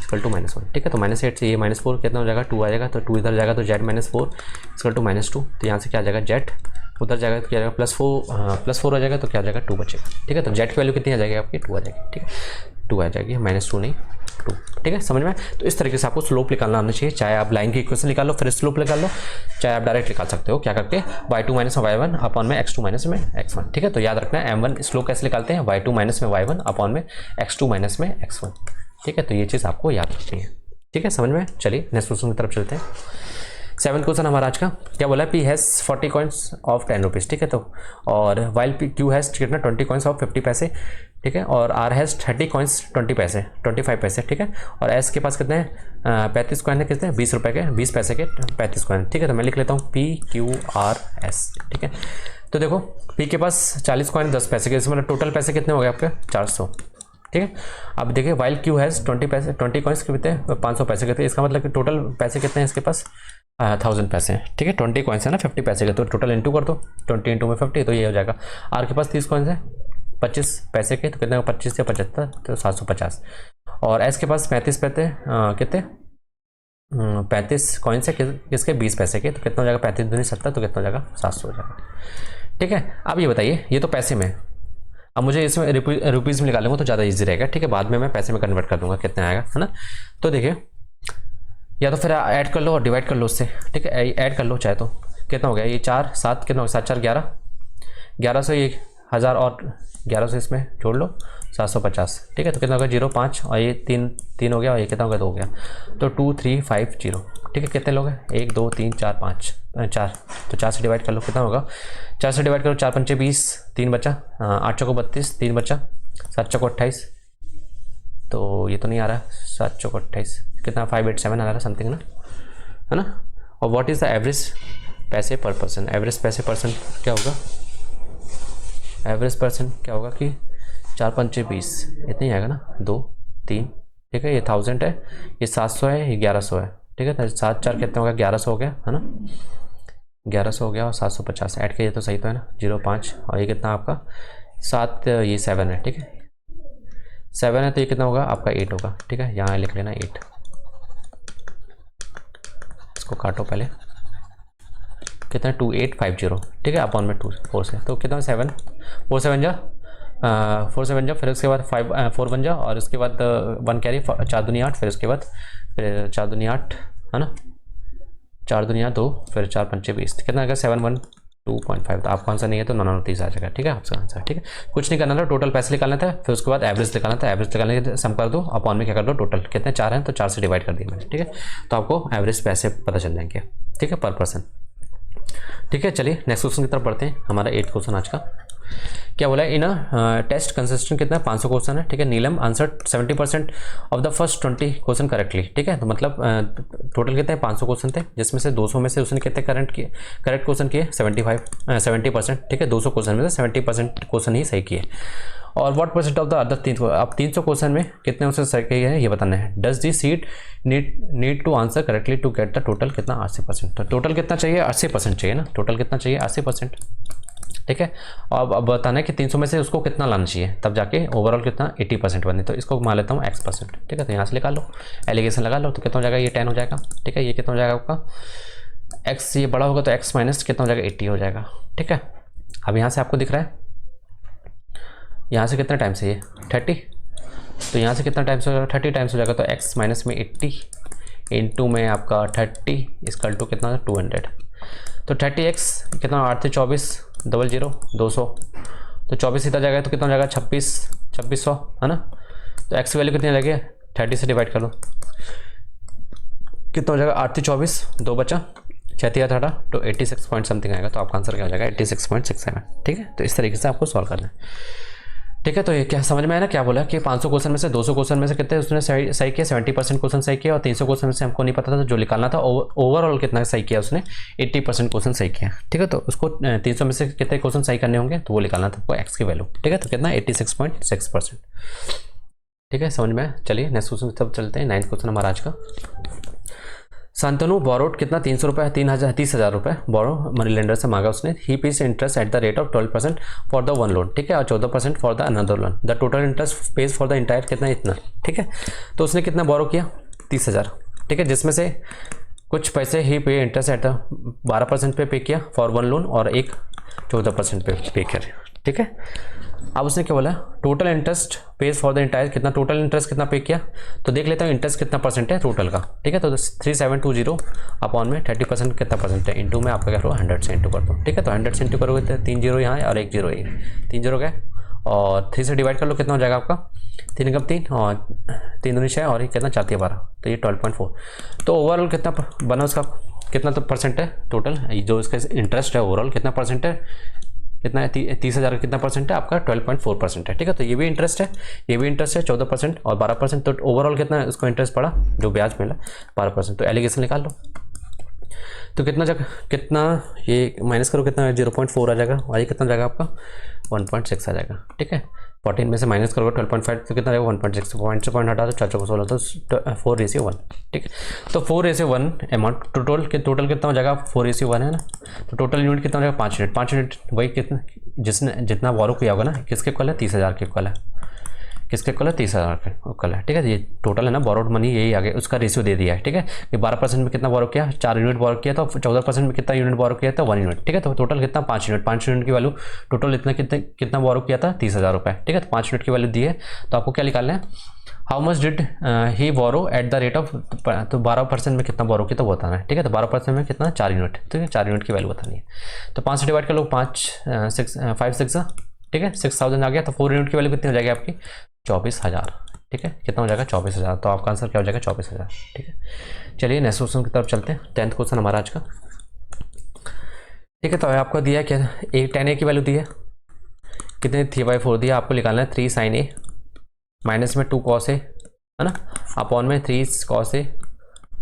इक्वल टू -1, ठीक है। तो -8 से ये -4 कितना हो जाएगा 2 आ जाएगा, तो 2 इधर जाएगा तो z -4 इक्वल टू -2, तो यहाँ से क्या आ जाएगा z उधर जाएगा तो क्या आ जाएगा +4 आ जाएगा, तो क्या आ जाएगा 2 बचेगा, ठीक है। तो z की वैल्यू कितनी आ जाएगी आपकी 2 आ जाएगी, ठीक है 2 आ जाएगी -2 नहीं 2, ठीक है समझ में। तो इस तरीके से आपको स्लोप निकालना आना चाहिए, चाहे आप लाइन की इक्वेशन निकाल लो फिर स्लोप निकाल लो, चाहे आप डायरेक्ट निकाल सकते हो क्या करके y2 माइनस y1 अपॉन में x2 माइनस में x1, ठीक है। तो याद रखना है m1 स्लोप कैसे निकालते हैं y2 माइनस में y1 अपॉन में x2 माइनस में x1, ठीक है। तो ये चीज़ आपको याद रखनी है, ठीक है समझ में। चलिए नेक्स्ट क्वेश्चन की तरफ चलते हैं। सेवन्थ क्वेश्चन हमारा आज का क्या बोला है, P has 40 coins of 10 rupees, ठीक है। तो और वाइल पी क्यू हैज़ कितना 20 कॉइन्स ऑफ 50 पैसे, ठीक है। और आर हैज़ 30 कॉइन्स 20 पैसे 25 पैसे, ठीक है। और एस के पास कितने हैं 35 कॉइन है, कितने 20 रुपये के 20 पैसे के 35 कॉइन, ठीक है। तो मैं लिख लेता हूँ पी क्यू आर एस, ठीक है। तो देखो पी के पास 40 कॉइन 10 पैसे के, इसमें मतलब टोटल पैसे कितने हो गए आपके 400, ठीक है। अब देखिए वाइल क्यू हैज़ 20 पैसे 20 कॉइन्स कितने 500 पैसे के थे, इसका मतलब कि टोटल पैसे कितने हैं इसके पास 1000 पैसे हैं, ठीक है। 20 कॉइन्स है ना 50 पैसे के, तो टोटल इंटू कर दो 20 इंटू में 50, तो ये हो जाएगा। आर के पास 30 कॉइन्स है 25 पैसे के, तो कितने 25 या 75, तो 750। और एस के पास 35 पैसे कितने 35 कॉइन्स है किसके 20 पैसे के, तो कितना हो जाएगा 35 दूनी 70, तो कितना हो जाएगा 700 हो जाएगा, ठीक है। अब ये बताइए ये तो पैसे में, अब मुझे इसमें रुपीज़ में निकालूंगा तो ज़्यादा इजी रहेगा, ठीक है। बाद में मैं पैसे में कन्वर्ट कर दूंगा कितना आएगा, है ना। तो देखिए या तो फिर ऐड कर लो और डिवाइड कर लो उससे, ठीक है। ऐड कर लो चाहे तो, कितना हो गया ये 4 7 कितना हो गया 7 4 11 1100, ये 1000 और 1100 इसमें जोड़ लो 750, ठीक है। तो कितना होगा 0 5 और ये 3 हो गया, और ये कितना हो गया 2 हो गया, तो 2 3 5 0, ठीक है। कितने लोग हैं 1 2 3 4 5 4, तो 4 से डिवाइड कर लो कितना होगा, 4 से डिवाइड करो 4 पंचे 20, 3 बचा 8 चौको 32, 3 बचा 7 चौको 28, तो ये तो नहीं आ रहा 7 चौको 28 कितना 587 आ रहा है समथिंग ना, है ना। और व्हाट इज़ द एवरेज पैसे पर पर्सन, एवरेज पैसे पर्सन क्या होगा, एवरेज पर्सन क्या होगा कि 4 पंचे 20 इतना ही आएगा ना 2 3, ठीक है। ये 1000 है, ये 700 है, ये 1100 है, ठीक है। तो 7 4 कितना हो गया 1100 हो गया, है ना 1100 हो गया, और 750 ऐड किया तो सही तो है ना 0 5, और ये कितना आपका 7 ये 7 है, ठीक है 7 है, तो ये कितना होगा आपका 8 होगा, ठीक है। यहाँ लिख लेना 8, इसको काटो पहले, कितना 2850, ठीक है अपॉन में 2 4 से, तो कितना 7 4 7 जा 4 7 जा, फिर उसके बाद 5 4 बन जा, और उसके बाद 1 कैरी 4 दूनी 8, फिर उसके बाद फिर 4 दूनी 8, है ना 4 दूनी 2, फिर 4 पंचे 20, कितना आएगा 712.5, तो आपका आंसर नहीं है तो 930 आ जाएगा, ठीक है आपका आंसर, ठीक है। कुछ नहीं करना था, टोटल पैसे निकालना था, फिर उसके बाद एवरेज निकालना था, एवरेज निकालने के सम कर दो, अपॉन में क्या कर दो टोटल कितने 4 हैं, तो 4 से डिवाइड कर दिया मैंने, ठीक है। तो आपको एवरेज पैसे पता चल जाएंगे, ठीक है पर पर्सन, ठीक है। चलिए नेक्स्ट क्वेश्चन की तरफ बढ़ते हैं। हमारा 8th क्वेश्चन आज का क्या बोला है, इन टेस्ट कंसिस्टेंट कितना 500 क्वेश्चन है, ठीक है। Neelam answer 70% of the first 20 question correctly, ठीक है। तो मतलब टोटल कितने 500 क्वेश्चन थे, जिसमें से 200 में से उसने कितने करेक्ट क्वेश्चन किए 70%, ठीक है। 200 क्वेश्चन में से 70% क्वेश्चन ही सही किए। और what percent of the other 300, अब 300 क्वेश्चन में कितने उससे सही किए हैं ये बताना है। Does the seat need to answer correctly to get the total कितना 80%, तो टोटल कितना चाहिए 80% चाहिए ना, टोटल कितना चाहिए 80%, ठीक है। अब बताना है कि 300 में से उसको कितना लाना चाहिए, तब जाके ओवरऑल कितना 80% बने, तो इसको मान लेता हूँ x%, ठीक है। तो यहाँ से निकाल लो, एलिगेशन लगा लो, तो कितना हो जाएगा ये 10 हो जाएगा, ठीक है। ये कितना हो जाएगा आपका x, ये बड़ा होगा तो x माइनस कितना हो जाएगा 80 हो जाएगा, ठीक है। अब यहाँ से आपको दिख रहा है यहाँ से कितना टाइम से ये 30, तो यहाँ से कितना टाइम से हो जाएगा 30 टाइम्स हो जाएगा, तो x माइनस में 80 इंटू में आपका 30 इसकल टू कितना 200, तो 30x कितना 8 से 24 00 200, तो 24 इतना जाएगा तो कितना हो जाएगा 2600, है ना। तो x की वैल्यू कितनी आ जाएगी 30 से डिवाइड कर लो, कितना हो जाएगा 8 से 24 2 बचा 36 था, तो 86 पॉइंट समथिंग आएगा, तो आपका आंसर क्या हो जाएगा 86.67, ठीक है। तो इस तरीके से आपको सॉल्व करना है, ठीक है। तो ये क्या समझ में आया ना, क्या बोला कि 500 क्वेश्चन में से 200 क्वेश्चन में से कितने उसने सही किया 70% क्वेश्चन सही किया, और 300 क्वेश्चन में से हमको नहीं पता था, तो जो निकालना था ओवरऑल कितना सही किया उसने 80% क्वेश्चन सही किया, ठीक है। तो उसको 300 में से कितने क्वेश्चन सही करने होंगे, तो वो निकालना था आपको एक्स की वैल्यू, ठीक है। तो कितना 86.6%, ठीक है समझ में। चलिए नेक्स्ट क्वेश्चन तब चलते हैं। 9th क्वेश्चन हमारा आज का, शांतनु बोरोड कितना 300 रुपये 30,000 रुपये बोरो मनी लेंडर से मांगा उसने, he pays interest at the rate of 12% for the one loan, ठीक है, और 14% for the another loan, the total interest pays for the entire कितना इतना, ठीक है। तो उसने कितना बोरो किया 30,000, ठीक है, जिसमें से कुछ पैसे ही पे इंटरेस्ट एट द 12% पे पे किया फॉर वन लोन, और एक 14% पे किया, ठीक है। अब उसने क्या बोला total interest pays for the entire कितना, टोटल इंटरेस्ट कितना पे किया, तो देख लेता हूँ इंटरेस्ट कितना परसेंट है टोटल का, ठीक है। तो 3720 अपॉन में 30% कितना परसेंट है, इंटू में आपका क्या करो 100 से इंटू कर दो, ठीक है। तो 100 से इंटू करोगे तो 3 जीरो यहाँ और 1 जीरो 3 जीरो गए, और 3 से डिवाइड कर लो कितना हो जाएगा आपका 3 कम 3 और 3 दूनी 6 और ये कितना 4 12, तो ये 12.4। तो ओवरऑल कितना बना उसका कितना तो परसेंट है टोटल, जो इसका इंटरेस्ट है ओवरऑल कितना परसेंट है, कितना है 30,000 का कितना परसेंट है आपका 12.4% है। ठीक है, तो ये भी इंटरेस्ट है, ये भी इंटरेस्ट है 14% और 12%, तो ओवरऑल कितना है उसको इंटरेस्ट पड़ा जो ब्याज मिला 12%। तो एलिगेशन निकाल लो, तो कितना जगह कितना ये माइनस करो कितना 0.4 आ जाएगा और ये कितना जाएगा आपका 1.6 आ जाएगा। ठीक है, 14 में से माइनस करोगे 12.5 तो कितना जाएगा 1.6, पॉइंट से पॉइंट हटा दो 4 16 तो 4:1। ठीक है, तो 4:1 अमाउंट टोटल कितना हो जाएगा 4:1 है ना, तो टोटल यूनिट कितना हो जाएगा 5 यूनिट। 5 यूनिट वही कितना जिसने जितना बोरो किया होगा ना, किसके इक्वल है 30,000 के इक्वल है, किसके इक्वल है 30,000 के इक्वल है। ठीक है, ये टोटल है ना बोरोड मनी यही आ गया, उसका रेशियो दे दिया है। ठीक है, कि 12% में कितना बोरो किया 4 यूनिट बोरो किया, तो 14% में कितना यूनिट बोरो किया था 1 यूनिट। ठीक है, तो टोटल कितना 5 यूनिट, 5 यूनिट की वैल्यू टोटल इतना कितना बोरो किया था 30,000 रुपये। ठीक है, तो 5 यूनिट की वैल्यू दी है, तो आपको क्या निकालना है how much did he borrow at the rate of, तो 12% में कितना बोरो किया तो बताना है। ठीक है, तो 12% में कितना 4 यूनिट, ठीक है 4 यूनिट की वैल्यू बतानी है। तो 5 से डिवाइड कर लो 5 6 ठीक है 6,000 आ गया, तो 4 यूनिट की वैल्यू कितनी हो जाएगी आपकी 24,000। ठीक है, कितना हो जाएगा 24,000, तो आपका आंसर क्या हो जाएगा 24,000। ठीक है, चलिए नेक्स्ट क्वेश्चन की तरफ चलते हैं, 10th क्वेश्चन हमारा आज का। ठीक है, तो आपको दिया क्या tan a की वैल्यू दी है कितनी 3/4 दिया, आपको निकालना है 3 sin a माइनस में 2 cos a है ना, अपॉन में 3 cos a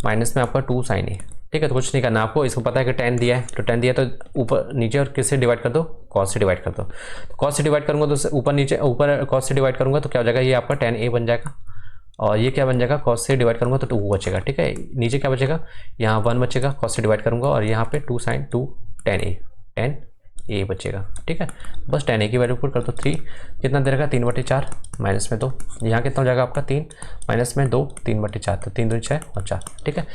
माइनस में आपका 2 sin a। ठीक है, तो कुछ नहीं करना आपको, इसको पता है कि tan दिया है, तो tan दिया तो ऊपर नीचे और किससे डिवाइड कर दो cos से डिवाइड कर दो, तो cos से डिवाइड करूँगा तो ऊपर नीचे ऊपर cos से डिवाइड करूँगा तो क्या हो जाएगा ये आपका tan a बन जाएगा, और ये क्या बन जाएगा cos से डिवाइड करूँगा तो 2 बचेगा। ठीक है, नीचे क्या बचेगा यहाँ 1 बचेगा cos से डिवाइड करूँगा, और यहाँ पे 2 sin 2 tan a बचेगा। ठीक है, बस tan a की वैल्यू पुट कर दो 3 कितना दे रहेगा 3/4 माइनस में 2, यहाँ कितना हो जाएगा आपका 3 माइनस में 2 3/4, तो 3 2 6 और 4। ठीक है,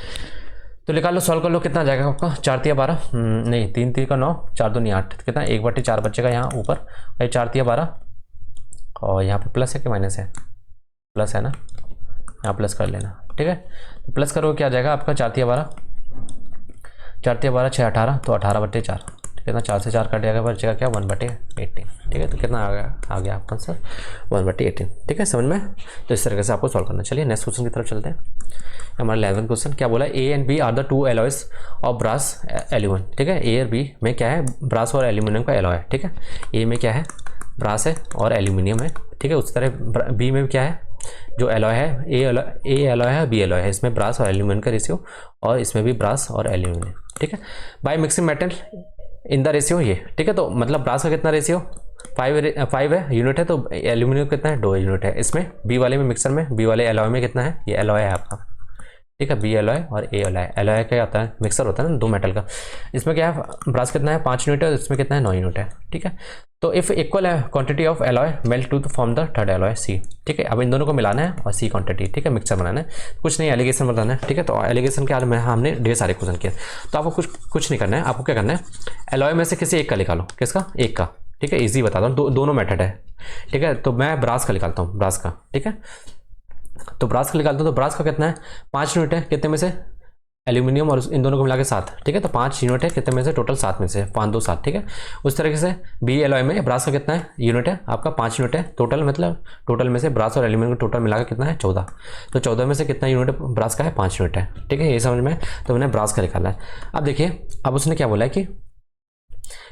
तो निकाल लो सॉल्व कर लो कितना जाएगा आपका 4 3 12 नहीं 3 3 का 9 4 2 8 कितना 1/4 बचेगा यहाँ ऊपर, 4 3 12 और यहाँ पे प्लस है कि माइनस है, प्लस है ना, यहाँ प्लस कर लेना। ठीक है, तो प्लस करो क्या जाएगा आपका 4 3 12 6 18 तो 18/4 कितना 4 से 4 कट जाएगा बचेगा क्या 1/18। ठीक है, तो कितना आ गया आपका आंसर 1/18। ठीक है, समझ में, तो इस तरीके से आपको सॉल्व करना। चलिए नेक्स्ट क्वेश्चन की तरफ चलते हैं। हमारा 11th क्वेश्चन क्या बोला, A and B are the 2 alloys of brass aluminium. ठीक है, ए और बी में क्या है ब्रास और एल्यूमिनियम का एलॉय है। ठीक है, ए में क्या है ब्रास है और एल्यूमिनियम है। ठीक है, उस तरह बी में क्या है जो एलॉय है, ए एलॉय है बी एलॉय है, इसमें ब्रास और एल्यूमिनियम का रेशियो, और इसमें भी ब्रास और एल्यूमिनियम। ठीक है, by mixing metal in the ratio ये। ठीक है, तो मतलब ब्रास का कितना रेशियो 5 है यूनिट है, तो एल्यूमिनियम कितना है 2 यूनिट है। इसमें बी वाले में मिक्सर में बी वाले एलॉय में कितना है, ये एलॉय है आपका। ठीक है, बी एलॉय और ए एलॉय, एलॉय क्या आता है मिक्सर होता है ना 2 मेटल का, इसमें क्या है ब्रास कितना है 5 यूनिट है, इसमें कितना है 9 यूनिट है। ठीक है, तो इफ इक्वल है quantity of alloy melt to form the third alloy C. ठीक है, अब इन दोनों को मिलाना है और सी क्वांटिटी। ठीक है, मिक्सर बनाना है, कुछ नहीं एलिगेशन बनाना है। ठीक है, तो एलिगेशन के हाल में हमने ढेर सारे क्वेश्चन किए, तो आपको कुछ नहीं करना है, आपको क्या करना है एलॉय में से किसी एक का निकालो, किसका एक का। ठीक है, ईजी बताता हूँ, दोनों मेथड है। ठीक है, तो मैं ब्रास का निकालता हूँ, ब्रास का। ठीक है, तो ब्रास का निकालता हूँ, तो ब्रास का कितना है 5 यूनिट है, कितने में से एल्यूमिनियम और इन दोनों को मिला के 7। ठीक है, तो 5 यूनिट है, कितने में से टोटल 7 में से 5 2 7। ठीक है, उस तरीके से बी एलॉय में ब्रास का कितना है यूनिट है आपका 5 यूनिट है टोटल, मतलब टोटल में से ब्रास और एल्यूमिनियम का टोटल मिला के कितना है 14, तो 14 में से कितना यूनिट ब्रास का है 5 यूनिट है। ठीक है, ये समझ में, तो मैंने ब्रास का निकाला है। अब देखिए, अब उसने क्या बोला है कि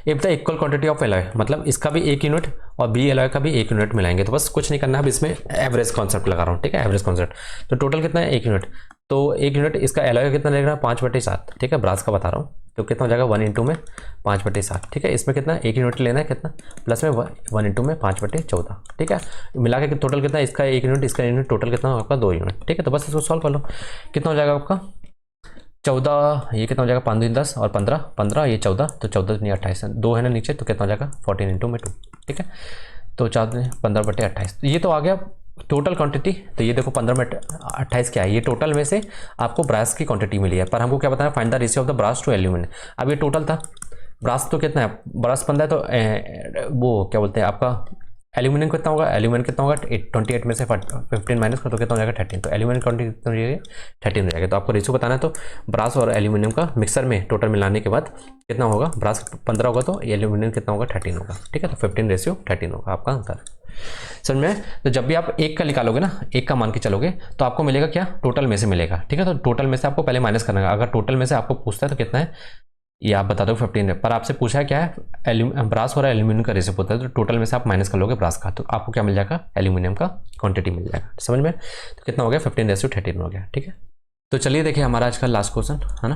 if the equal quantity of alloy, मतलब इसका भी 1 यूनिट और बी एलॉय का भी 1 यूनिट मिलाएंगे, तो बस कुछ नहीं करना है। अब इसमें एवरेज कॉन्सेप्ट लगा रहा हूँ। ठीक है, एवरेज कॉन्सेप्ट, तो टोटल कितना है 1 यूनिट, तो 1 यूनिट इसका एलॉय का कितना लगेगा 5/7। ठीक है, ब्रास का बता रहा हूँ, तो कितना हो जाएगा 1 इंटू में 5/7। ठीक है, इसमें कितना 1 यूनिट लेना है, कितना प्लस में 1 इंटू में 5/14। ठीक है, मिला के टोटल कितना इसका 1 यूनिट इसका यूनिट, टोटल कितना आपका 2 यूनिट। ठीक है, तो बस इसको सॉल्व कर लो, कितना हो जाएगा आपका 14, ये कितना हो जाएगा 5 2 10 और 15 ये 14, तो 14 नहीं 28 2 है ना नीचे, तो कितना हो जाएगा 14 इंटू में 2। ठीक है, तो 15/28, तो ये तो आ गया टोटल क्वांटिटी। तो ये देखो 15/28 क्या है, ये टोटल में से आपको ब्रास की क्वांटिटी मिली है, पर हमको क्या बताया find the ratio of the brass to aluminium. अब ये टोटल था, ब्रास तो कितना है ब्रास 15 है, तो वो क्या बोलते हैं आपका एल्यूमिनियम कितना होगा, एल्यूमिनियम कितना होगा 28 में से 15 माइनस कर तो कितना हो जाएगा 13, तो एल्यूमिनियम क्वांटिटी कितना हो जाएगी 13 हो जाएगा। तो आपको रेशियो बताना है, तो ब्रास और एल्यूमिनियम का मिक्सर में टोटल मिलाने के बाद कितना होगा, ब्रास 15 होगा तो एल्यूमिनियम कितना होगा 13 होगा। ठीक है, तो 15:13 होगा आपका आंसर। समझ में? तो जब भी आप एक का निकालोगे ना, एक का मान के चलोगे तो आपको मिलेगा क्या, टोटल में से मिलेगा, ठीक है। तो टोटल में से आपको पहले माइनस करना है। अगर टोटल में से आपको पूछता है तो कितना है ये आप बता दो 15 है, पर आपसे पूछा है क्या है, ब्रास और एल्यूमिनियम का रेशियो होता है, तो टोटल में से आप माइनस कर लोगे ब्रास का, तो आपको क्या मिल जाएगा, एल्यूमिनियम का क्वांटिटी मिल जाएगा। समझ में? तो कितना हो गया, 15:13 हो गया, ठीक है। तो चलिए देखिए हमारा आज का लास्ट क्वेश्चन है ना,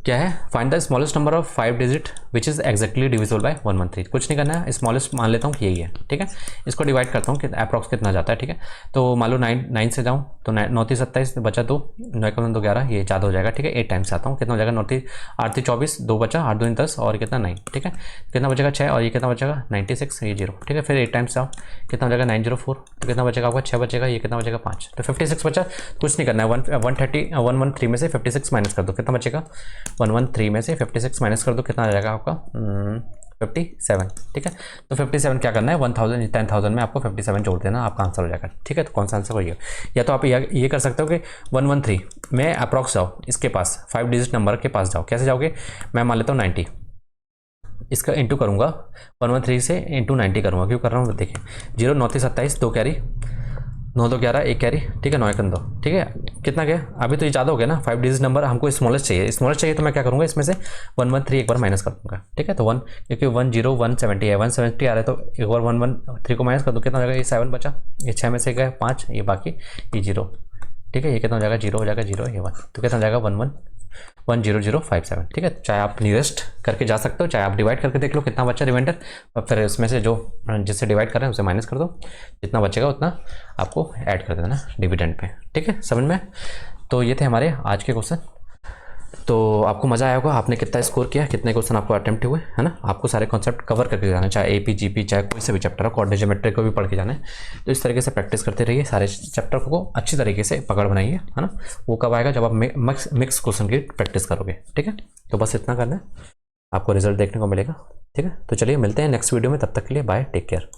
क्या है, find the smallest number of 5 digit which is exactly divisible by 113। कुछ नहीं करना है, स्मॉलेस्ट मान लेता हूँ कि यही है, ठीक है। इसको डिवाइड करता हूँ कि अप्रॉक्स कितना जाता है, ठीक है। तो मान लो 9 से जाऊँ तो 9 3 27 बचा 2, 9 2 11, ये ज़्यादा हो जाएगा, ठीक है। 8 टाइम्स आता हूँ, कितना हो जाएगा, 9 3 8 3 24, 2 बचा, 8 2 10 और कितना 9, ठीक है। कितना बचेगा 6 और ये कितना बचेगा 96, ये 0, ठीक है। फिर 8 टाइम्स आओ, कितना हो जाएगा 904, तो कितना बचेगा आपका 6 बचेगा, ये कितना बचेगा 5, तो 56 बचा। कुछ नहीं करना है, 113 में से 56 माइनस कर दो, कितना बचेगा 113 में से 56 माइनस कर दो, कितना आ जाएगा आपका 57, ठीक है। तो 57 क्या करना है, 10,000 में आपको 57 जोड़ देना, आपका आंसर हो जाएगा, ठीक है। तो कौन सा आंसर होगा, या तो आप ये कर सकते हो कि 113 में अप्रॉक्स जाओ, इसके पास 5 डिजिट नंबर के पास जाओ। कैसे जाओगे, मैं मान लेता हूँ 90, इसका इंटू करूँगा 113 से इंटू 90 करूँगा, क्यों कर रहा हूँ देखिए, 0 9 3 27, 2 कैरी, 9 2 11, 1 कैरी, ठीक है, 9 1 2, ठीक है। कितना गया, अभी तो ये ज़्यादा हो गया ना, 5 डिजिट नंबर हमको स्मॉलेस्ट चाहिए, तो मैं क्या करूँगा, इसमें से 113 एक बार माइनस कर दूँगा, ठीक है। तो 1 क्योंकि 170 है, 170 आ रहा है, तो एक बार 113 को माइनस कर दो, कितना हो जाएगा, ये 7 बचा, ये 6 में से गया 5, ये बाकी ये 0, ठीक है। ये कितना हो जाएगा, 0 हो जाएगा, 0 ये 1, तो कितना हो जाएगा 11057, ठीक है। चाहे आप नियरेस्ट करके जा सकते हो, चाहे आप डिवाइड करके देख लो कितना बचा रिमाइंडर, और फिर इसमें से जो जिससे डिवाइड कर रहे हैं उसे माइनस कर दो, जितना बचेगा उतना आपको ऐड कर देना डिविडेंड पे, ठीक है, समझ में? तो ये थे हमारे आज के क्वेश्चन। तो आपको मज़ा आया होगा, आपने कितना स्कोर किया, कितने क्वेश्चन आपको अटेम्प्ट हुए, है ना। आपको सारे कॉन्सेप्ट कवर करके जाना है, चाहे एपी जीपी चाहे कोई से भी चैप्टर हो, कोऑर्डिनेट ज्योमेट्री को भी पढ़ के जाना है। तो इस तरीके से प्रैक्टिस करते रहिए, सारे चैप्टर को अच्छी तरीके से पकड़ बनाइए, है ना। वो कब आएगा, जब आप मिक्स क्वेश्चन की प्रैक्टिस करोगे, ठीक है। तो बस इतना करना है, आपको रिजल्ट देखने को मिलेगा, ठीक है। तो चलिए मिलते हैं नेक्स्ट वीडियो में, तब तक के लिए बाय, टेक केयर।